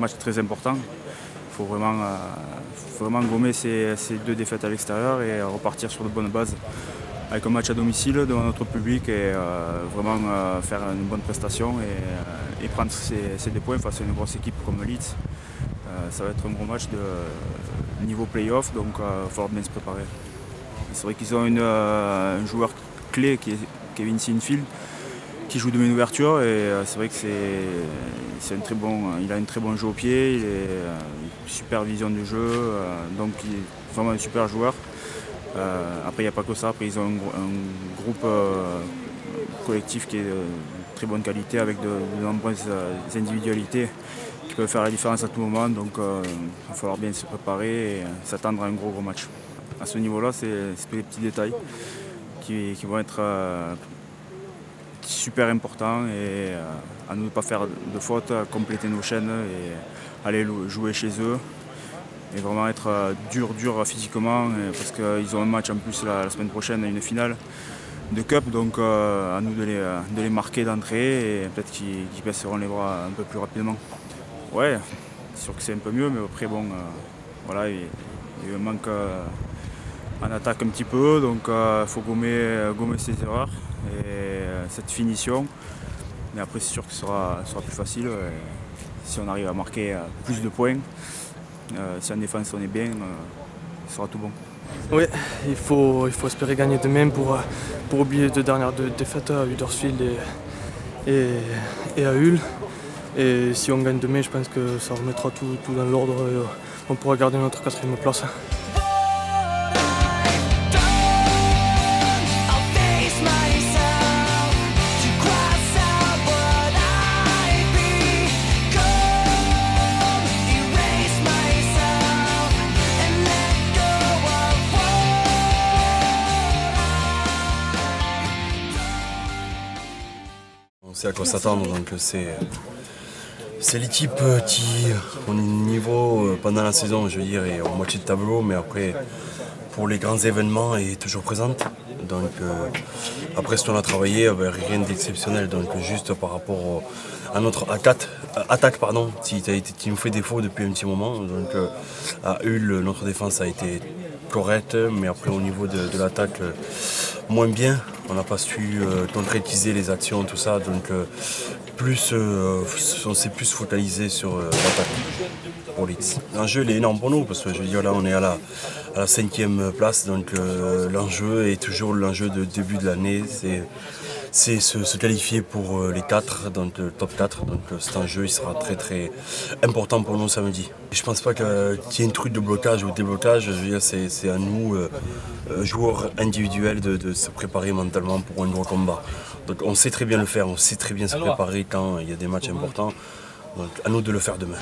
match très important. Il faut vraiment gommer ces 2 défaites à l'extérieur et repartir sur de bonnes bases avec un match à domicile devant notre public et vraiment faire une bonne prestation et prendre ces 2 points face à une grosse équipe comme Leeds. Ça va être un gros match de niveau play-off, donc il va falloir bien se préparer. C'est vrai qu'ils ont un joueur clé qui est Kevin Sinfield, qui joue de main ouverture et c'est vrai que il a un très bon jeu au pied, il est super vision du jeu, donc il est vraiment un super joueur. Après il n'y a pas que ça, après ils ont un groupe collectif qui est de très bonne qualité avec de nombreuses individualités qui peuvent faire la différence à tout moment, donc il va falloir bien se préparer et s'attendre à un gros match. À ce niveau-là, c'est tous les petits détails qui vont être super important et à nous de ne pas faire de fautes, à compléter nos chaînes et aller jouer chez eux et vraiment être dur physiquement parce qu'ils ont un match en plus la semaine prochaine, une finale de Cup, donc à nous de les marquer d'entrée et peut-être qu'ils baisseront les bras un peu plus rapidement. Ouais, c'est sûr que c'est un peu mieux, mais après bon, voilà, il y a eu un manque en attaque un petit peu, donc il faut gommer ses erreurs et cette finition. Mais après c'est sûr que ce sera plus facile si on arrive à marquer plus de points. Si en défense on est bien, ce sera tout bon. Oui, il faut espérer gagner demain pour oublier les 2 dernières défaites à Huddersfield et à Hull. Et si on gagne demain, je pense que ça remettra tout dans l'ordre et on pourra garder notre 4e place. On sait à quoi s'attendre, donc c'est l'équipe qui, au niveau pendant la saison, je veux dire, est au moitié de tableau, mais après, pour les grands événements, est toujours présente. Donc après ce qu'on a travaillé, rien d'exceptionnel, donc juste par rapport à notre attaque qui nous fait défaut depuis un petit moment. Donc à Hull, notre défense a été correcte, mais après au niveau de l'attaque, moins bien. On n'a pas su concrétiser les actions, tout ça, donc on s'est plus focalisé sur l'attaque pour Leeds. L'enjeu est énorme pour nous parce que je veux dire là on est à la 5e place, donc l'enjeu est toujours l'enjeu de début de l'année, c'est se qualifier pour les 4, donc le top 4, donc cet enjeu il sera très important pour nous samedi. Je pense pas qu'il y ait un truc de blocage ou de déblocage, je veux dire c'est à nous, joueurs individuels, de se préparer mentalement pour un gros combat. Donc on sait très bien le faire, on sait très bien se préparer quand il y a des matchs importants, donc à nous de le faire demain.